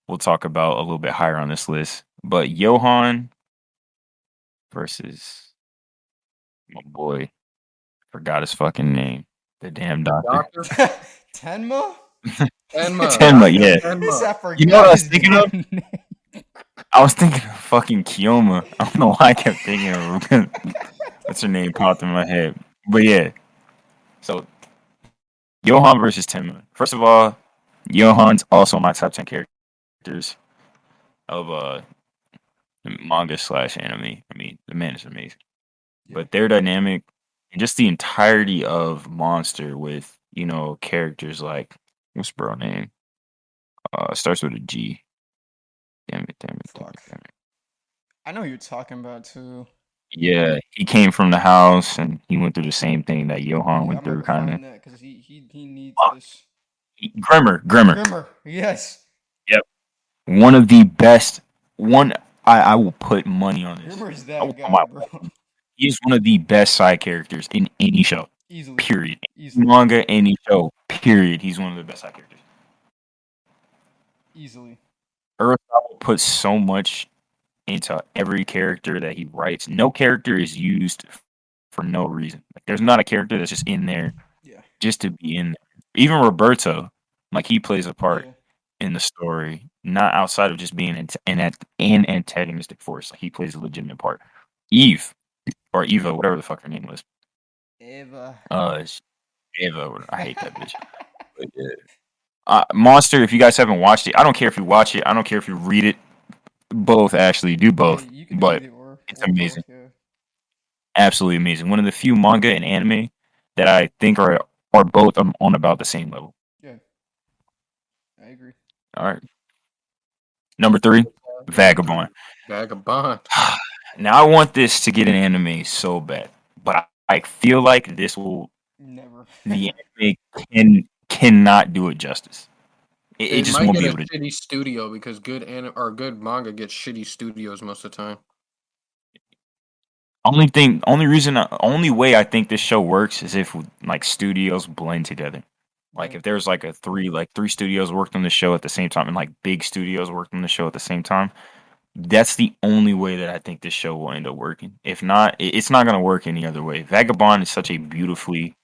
we'll talk about a little bit higher on this list. But Johan versus my boy, forgot his fucking name. The damn doctor. Doctor Tenma? Enma. Tenma, yeah. He said I You know what forgot I was his thinking of? damn name. I was thinking of fucking Kiyoma. I don't know why I kept thinking of her. That's her name popped in my head. But yeah. So Johan versus Tenma. First of all, Johan's also my top 10 characters of manga slash anime. I mean, the man is amazing. Yeah. But their dynamic and just the entirety of Monster with, characters like what's bro name? Starts with a G. Damn it, damn it, damn it, Fuck. damn it. I know who you're talking about too. Yeah, he came from the house and he went through the same thing that Johan Yeah, went I'm about through, to kind of. find that because he needs this. Grimmer. Grimmer, yes. Yep. One of the best. One, I will put money on this. Grimmer's I will that put my guy, bro. He is one of the best side characters in any show. Easily. Period. Easily. Manga, any show. Period. He's one of the best side characters. Easily. Urasawa puts so much into every character that he writes. No character is used for no reason. Like, there's not a character that's just in there Yeah. just to be in there. Even Roberto, like he plays a part Yeah. in the story, not outside of just being an antagonistic force. Like he plays a legitimate part. Eve or Eva, whatever the fuck her name was. Eva. Eva. I hate that bitch. But yeah. Monster. If you guys haven't watched it, I don't care if you watch it. I don't care if you read it. Both actually do both, Yeah, you can do but either it's or amazing. both, yeah. Absolutely amazing. One of the few manga and anime that I think are both on about the same level. Yeah. I agree. All right. Number 3, Vagabond. Vagabond. Now I want this to get an anime so bad, but I feel like this will Never. the anime cannot do it justice. It It just might won't get be a able to. shitty studio because good manga gets shitty studios most of the time. Only way I think this show works is if like studios blend together. Like Yeah. if there's like three studios worked on the show at the same time, and like big studios worked on the show at the same time. That's the only way that I think this show will end up working. If not, it's not gonna work any other way. Vagabond is such a beautifully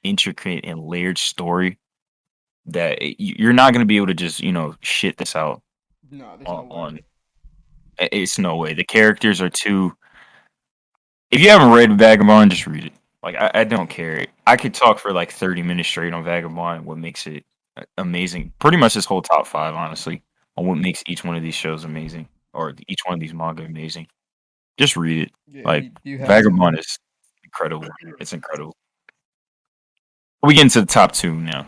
intricate and layered story that you're not gonna be able to just shit this out No, there's no on. way. It's no way. The characters are too. If you haven't read Vagabond, just read it. Like I don't care. I could talk for like 30 minutes straight on Vagabond. What makes it amazing? Pretty much this whole top 5, honestly, on what makes each one of these shows amazing, or each one of these manga amazing. Just read it. Yeah, Like you have Vagabond is incredible. It's incredible. We get into the top 2 now,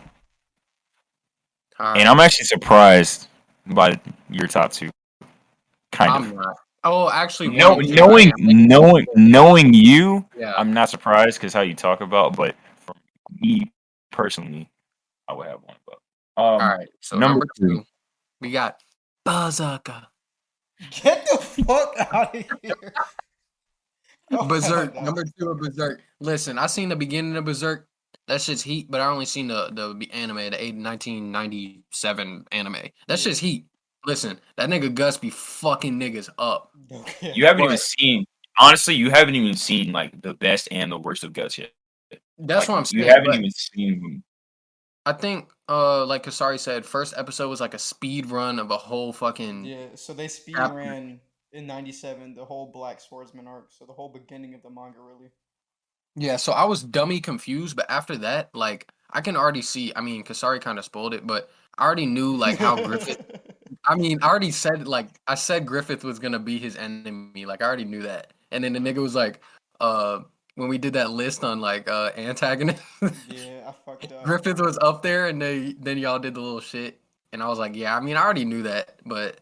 and I'm actually surprised by your top 2. Kind I'm of. not. Oh, actually, No, one and two, I am. knowing you, Yeah. I'm not surprised because how you talk about. But for me personally, I would have one. But All right. So number number 2, 2, we got Berserker. Get the fuck out of here. Oh, Berserk. no. Number 2 of Berserk. Listen, I seen the beginning of Berserk. That shit's heat, but I only seen the anime, the 1997 anime. That shit's heat. Listen, that nigga Gus be fucking niggas up. Okay. you haven't even But seen. Honestly, you haven't even seen like the best and the worst of Guts yet. that's Like what I'm you saying. haven't But even seen. I think, like Kesari said, first episode was like a speed run of a whole fucking. Yeah, so they speed chapter. ran in 97 the whole Black Swordsman arc, so the whole beginning of the manga, really. Yeah, so I was dummy confused, but after that, like I can already see. I mean, Kasari kind of spoiled it, but I already knew like how Griffith. I mean, I already said I said Griffith was gonna be his enemy. Like I already knew that, and then the nigga was like, when we did that list on like antagonists, Yeah, I fucked up. Griffith was up there, and then y'all did the little shit, and I was like, yeah, I mean, I already knew that, but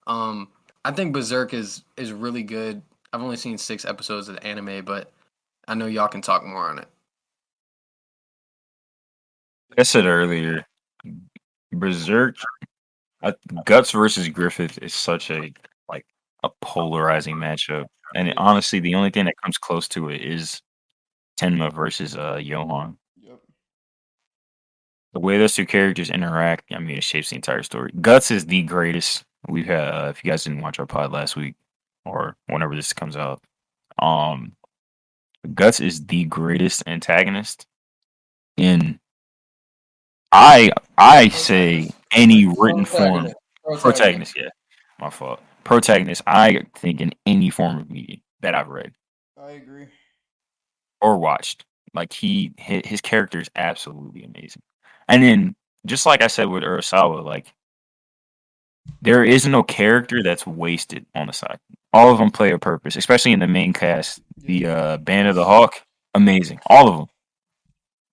I think Berserk is really good. I've only seen 6 episodes of the anime, but I know y'all can talk more on it. Like I said earlier, Berserk, Guts versus Griffith is such a like a polarizing matchup. And It is. honestly, the only thing that comes close to it is Tenma versus Johan. Yep. The way those two characters interact, I mean, it shapes the entire story. Guts is the greatest we've had. If you guys didn't watch our pod last week or whenever this comes out, um, Guts is the greatest antagonist in I say any written form. Protagonist, yeah, my fault. Protagonist, I think in any form of media that I've read I agree. or watched, like his character is absolutely amazing. And then just like I said with Urasawa, like there is no character that's wasted on the side. All of them play a purpose, especially in the main cast. The Band of the Hawk, amazing. All of them.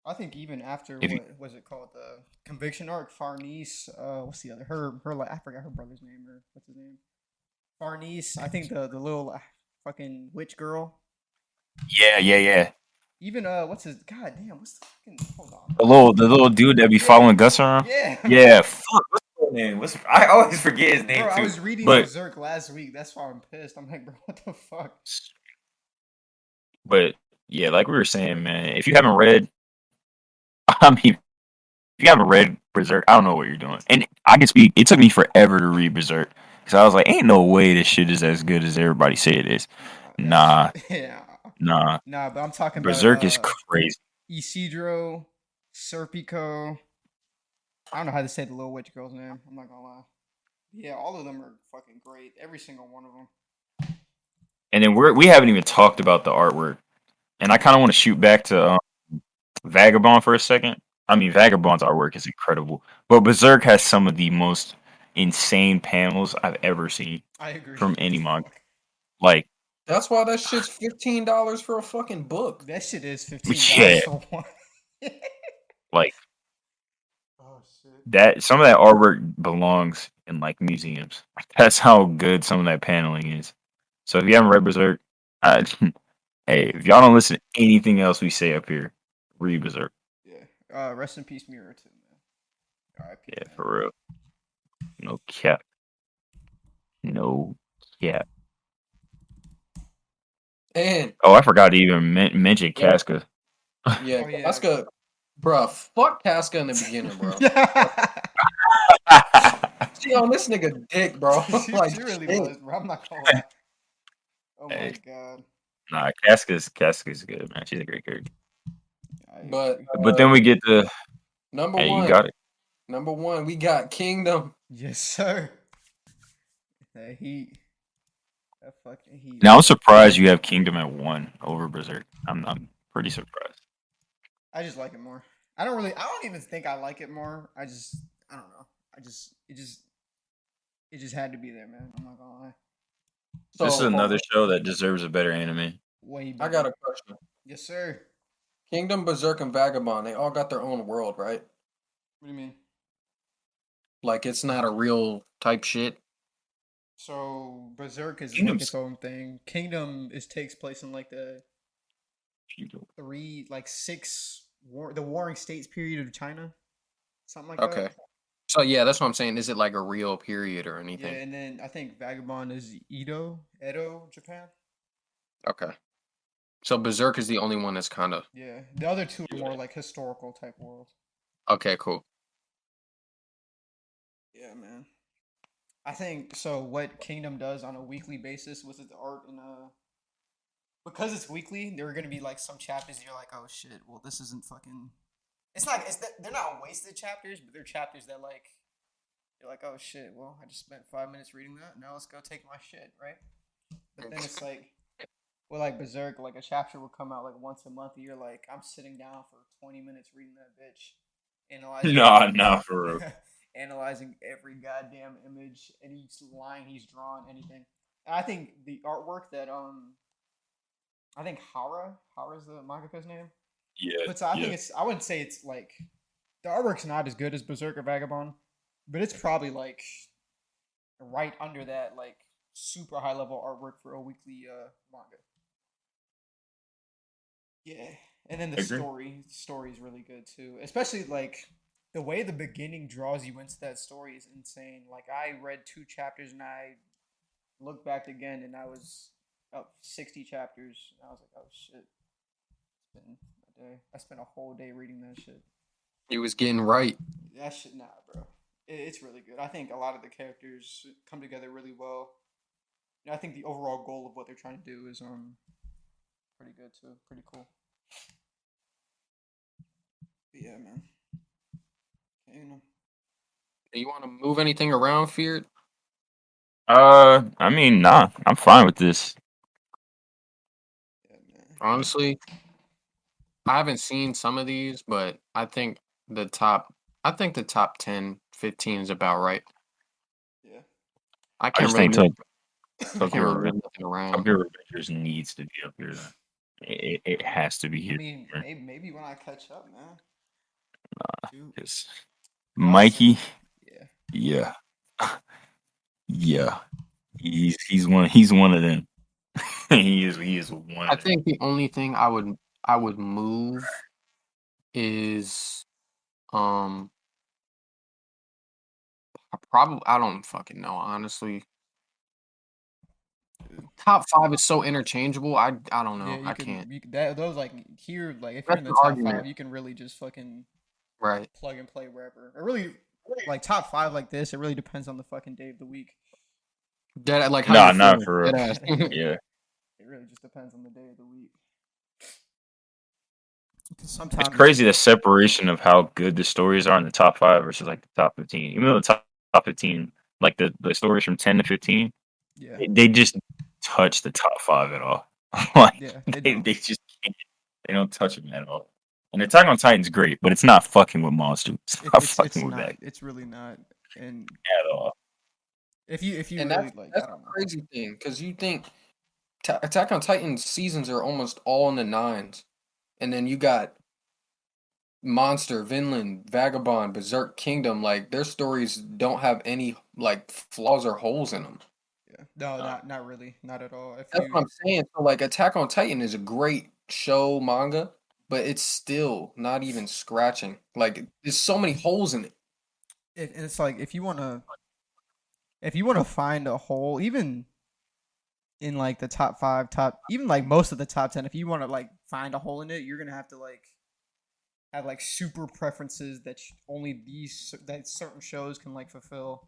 I think even after If you, what was it called, the conviction arc, Farnice. What's the other? Her like I forgot her brother's name or what's his name. Farnice. I think the little fucking witch girl. yeah. Even what's his? God damn, what's the fucking? Hold on. The little dude that be Yeah, following Gus around. yeah. Yeah, fuck. What's his name? I always forget his name Bro, I too. was reading But Berserk last week. That's why I'm pissed. I'm like, bro, what the fuck? but yeah, like we were saying, man, if you haven't read, I mean, if you haven't read Berserk, I don't know what you're doing. And I can speak. It took me forever to read Berserk because I was like, ain't no way this shit is as good as everybody say it is. Nah, Yeah. nah. Nah, but I'm talking about Berserk is crazy. Isidro, Serpico. I don't know how to say the little witch girl's name. I'm not gonna lie. Yeah, all of them are fucking great. Every single one of them. And then we haven't even talked about the artwork. And I kind of want to shoot back to Vagabond for a second. I mean, Vagabond's artwork is incredible, but Berserk has some of the most insane panels I've ever seen I agree. from any manga. Like, That's why that shit's $15 for a fucking book. That shit is $15 yeah, for one. like Oh shit. that. Some of that artwork belongs in like museums. Like, that's how good some of that paneling is. So if you haven't read Berserk, hey, if y'all don't listen to anything else we say up here, read Berserk. Yeah. Rest in peace, Mirror too, man. R.I.P. Yeah, man. for real. No cap. No cap. And Oh, I forgot to even mention yeah, Casca. yeah, Oh yeah. Casca, bruh, fuck Casca in the beginning, bro. She on this nigga dick, bro. Like, she really shit. was, bro. I'm not gonna lie. Oh my Hey, god. nah, Casca's good, man. She's a great character. I But agree. But then we get the number hey, you one, got it. we got Kingdom. Yes, sir. That heat. That fucking heat. Now I'm surprised you have Kingdom at 1 over Berserk. I'm pretty surprised. I just like it more. I don't even think I like it more. I don't know. It just had to be there, man. I'm not gonna lie. So This is hold another on. show that deserves a better anime. Way I better. got a question. Yes, sir. Kingdom, Berserk, and Vagabond, they all got their own world, right? What do you mean? Like it's not a real type shit. So Berserk is like Kingdom's its own thing. Kingdom takes place in like the the Warring States period of China, something like Okay. that. So yeah, that's what I'm saying. Is it like a real period or Yeah, anything? and then I think Vagabond is Edo, Japan. Okay. So Berserk is the only one that's kind of Yeah, the other two are more like historical type worlds. okay. Cool. Yeah, man. I think so. What Kingdom does on a weekly basis with its art and because it's weekly, there are gonna be like some chapters you're like, oh shit, well this isn't fucking. It's not. They're not wasted chapters, but they're chapters that like you're like, oh shit, well I just spent 5 minutes reading that. Now let's go take my shit, right? But then it's like, well, like Berserk, like a chapter will come out like once a month. And you're like, I'm sitting down for 20 minutes reading that bitch, analyzing Nah, for real. analyzing every goddamn image, any line he's drawn, anything. And I think the artwork that I think Hara's the mangaka's name. Yeah, But so I think I wouldn't say it's like the artwork's not as good as Berserk or Vagabond, but it's probably like right under that like super high level artwork for a weekly manga. Yeah, and then the story is really good too, especially like the way the beginning draws you into that story is insane. Like I read 2 chapters and I looked back again, and I was up 60 chapters. And I was like, oh shit, it's been a day. I spent a whole day reading that shit. He was getting right. That shit, nah, bro. It's really good. I think a lot of the characters come together really well. And I think the overall goal of what they're trying to do is pretty good too. Pretty cool. But yeah, man. Okay, you know. Do you want to move anything around, Feared? I mean, nah, I'm fine with this. Yeah, man. Honestly, I haven't seen some of these, but the top I think the top 10, 15 is about right. Yeah. I I can't just really think move, I can't Tokyo really Revengers, move nothing around. Tokyo Revengers needs to be up here. It has to be I here. mean, maybe when I catch up, man. Dude, Because it all Mikey, yeah. yeah, yeah, he's one of them. he is one I of them. think the only thing I would move is um probably I don't fucking know, honestly. Top 5 is so interchangeable. I don't Yeah, know. I can't. that those like here like if you're That's in an the top argument, five, you can really just fucking right? plug and play wherever. Or really like top five like this, it really depends on the fucking day of the week. Dead like how Nah, you're not feeling. for real. Dead ass. Yeah, It really just depends on the day of the week. 'Cause it's sometimes crazy the separation of how good the stories are in the top five versus like the top 15. Even though the top 15, like the stories from 10 to 15, yeah, they just touch the top five at all. Like yeah, they they, don't. they just can't. They don't touch them at all. And Attack on Titan's great, but it's not fucking with Monster. It's not It's fucking with not. that It's really not. And at all. if you And really like, that's I the don't know. crazy thing because you think Attack on Titan seasons are almost all in the nines, and then you got Monster, Vinland, Vagabond, Berserk Kingdom. Like their stories don't have any like flaws or holes in them. Yeah, no, Uh, not really, not at all. If That's what you I'm saying. So like Attack on Titan is a great show manga, but it's still not even scratching. Like there's so many holes in it. it's like if you want to find a hole, even in like the top five, top even like most of the top 10, if you want to like find a hole in it, you're gonna have to like have like super preferences that only that certain shows can like fulfill,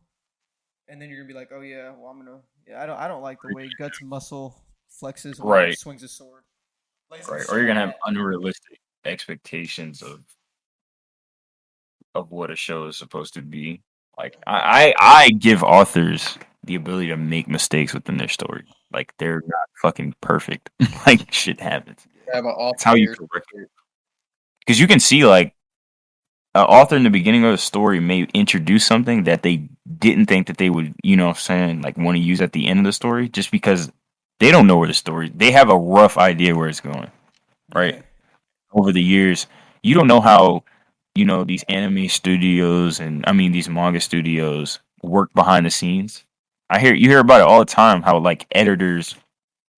and then you're gonna be like, oh yeah, well yeah, I don't like the way Guts muscle flexes when he right, swings his sword, like right. Or shit you're like gonna have that. unrealistic expectations of what a show is supposed to be. Like Yeah, I give authors the ability to make mistakes within their story. Like they're not fucking perfect. Like shit happens. yeah, Have an It's author how you here. correct it. Because you can see like an author in the beginning of the story may introduce something that they didn't think that they would, saying like want to use at the end of the story just because they don't know where the story they have a rough idea where it's going, right? yeah, Over the years, you don't know how, these anime studios and I mean these manga studios work behind the scenes. You hear about it all the time how like editors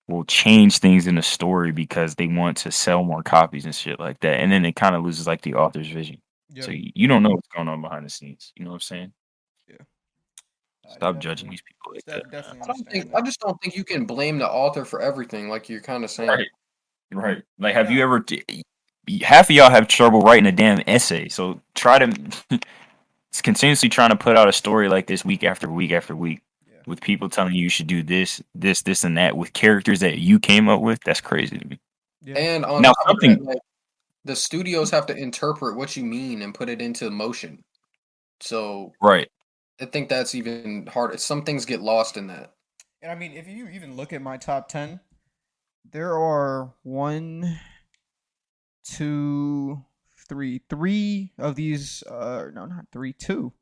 will change things in the story because they want to sell more copies and shit like that. And then it kind of loses like the author's vision. So yep, you don't know what's going on behind the scenes. You know what I'm saying? yeah. Stop judging these people like that. Definitely I understand I that. just don't think you can blame the author for everything, like you're kind of saying. Right. Right. Like, have you No, ever? Half of y'all have trouble writing a damn essay. So try to continuously trying to put out a story like this week after week after week yeah, with people telling you should do this, this, and that with characters that you came up with. That's crazy to me. yeah, And on Now, top of that, something like the studios have to interpret what you mean and put it into motion. So right. I think that's even harder. Some things get lost in that. and I mean, if you even look at my top 10, there are one, two, three of these. No, not three, two.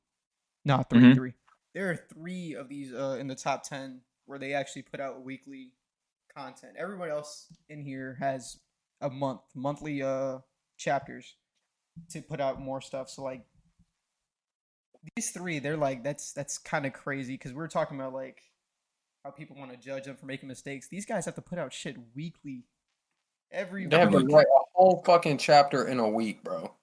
No, Hmm. three. There are three of these in the top 10 where they actually put out weekly content. Everyone else in here has a monthly chapters to put out more stuff. So like these three, they're like that's kind of crazy because we are talking about like how people want to judge them for making mistakes. These guys have to put out shit weekly, every They have to week. write a whole fucking chapter in a week, bro.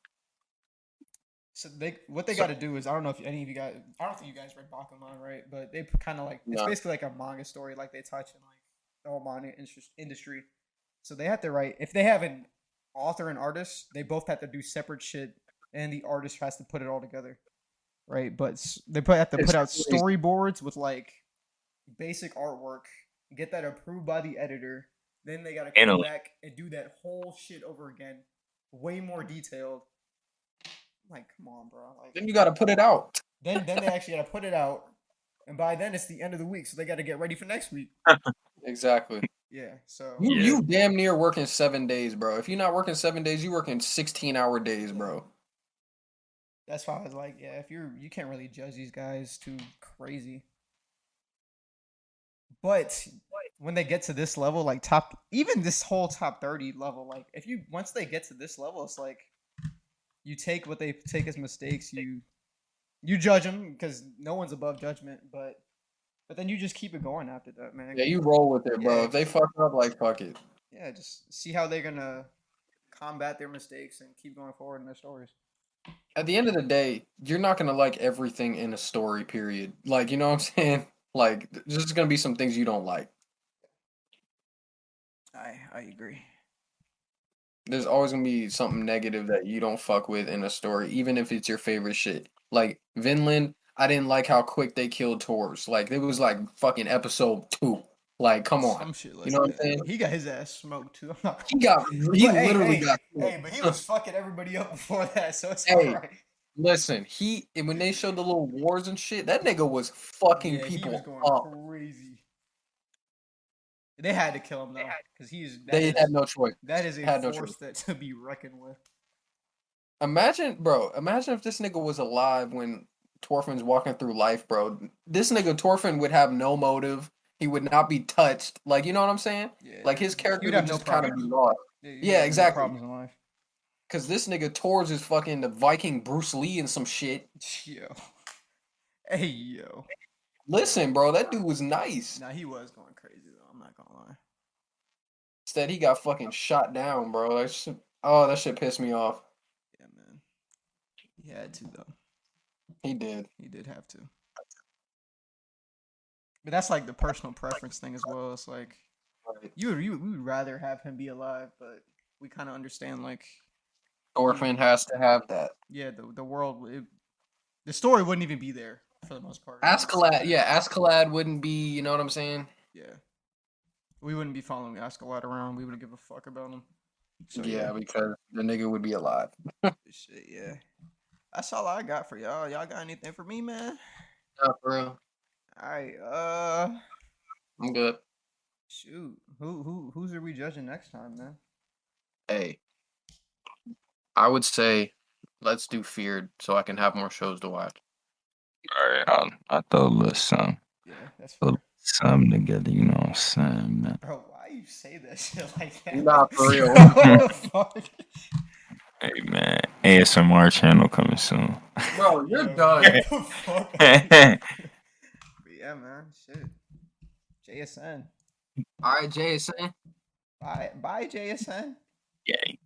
So what they got to do is, I don't know if any of you guys, I don't think you guys read Bakuman, right? But they kind of like, it's No. basically like a manga story, like they touch in like the whole manga industry. So they have to write, if they have an author and artist, they both have to do separate shit, and the artist has to put it all together, right? But have to put out It's crazy. storyboards with like basic artwork, get that approved by the editor. Then they gotta come back and do that whole shit over again, way more detailed. Like, come on, bro. Like, Then you got to put it out. then they actually gotta put it out, and by then it's the end of the week, so they gotta get ready for next week. Exactly. Yeah. So You damn near working 7 days, bro. If you're not working 7 days, you working 16-hour days, bro. that's why I was like, yeah, if you can't really judge these guys too crazy. But when they get to this level, like even this whole top 30 level, like once they get to this level, it's like you take what they take as mistakes, you judge them because no one's above judgment, but then you just keep it going after that, man. Yeah, you roll with it, bro. Yeah. If they fuck up, like, fuck it. Yeah, just see how they're gonna combat their mistakes and keep going forward in their stories. At the end of the day, you're not gonna like everything in a story, period. Like, you know what I'm saying? Like, there's just gonna be some things you don't like. I agree. There's always gonna be something negative that you don't fuck with in a story, even if it's your favorite shit. Like, Vinland, I didn't like how quick they killed Tors. Like, it was like fucking episode 2. Like, come on. Some shit like You know what I'm that. saying? He got his ass smoked too. He But, literally got killed. Hey, but he was fucking everybody up before that, so it's Hey, alright. Listen, when they showed the little wars and shit, that nigga was fucking Yeah, he people was going up. crazy. They had to kill him though, because They had no choice. that is a had no force choice. that to be reckoned with. Imagine if this nigga was alive when Torfinn's walking through life, bro. This nigga Torfinn would have no motive. He would not be touched. Like, you know what I'm saying? Yeah. Like, his character You'd would have no just kind of problems. be lost. Yeah, exactly. No problems in life. Because this nigga Tors is fucking the Viking Bruce Lee and some shit. Yo. Hey, yo. Listen, bro, that dude was nice. Nah, he was going crazy though. I'm not gonna lie. Instead, he got fucking shot down, bro. That shit pissed me off. Yeah, man. He had to though. He did. He did have to. But that's like the personal preference thing as well. It's like we would rather have him be alive, but we kind of understand like Thorfinn has to have that. yeah, the world the story wouldn't even be there for the most part. Askeladd wouldn't be, you know what I'm saying? Yeah. We wouldn't be following Askeladd around. We wouldn't give a fuck about him. So, yeah, because the nigga would be alive. Shit, yeah. That's all I got for y'all. Y'all got anything for me, man? Not for real. Alright, I'm good. shoot. Who's are we judging next time, man? Hey, I would say let's do Feared so I can have more shows to watch. All right, I'll throw a little something. Yeah, that's A fair. little something together, you know what I'm saying, man. Bro, why you say that shit like that? Nah, for real. What the fuck? Hey, man, ASMR channel coming soon. Bro, you're Yo, done. what the fuck? But yeah, man. Shit. JSN. All right, JSN. Bye, JSN. Yay.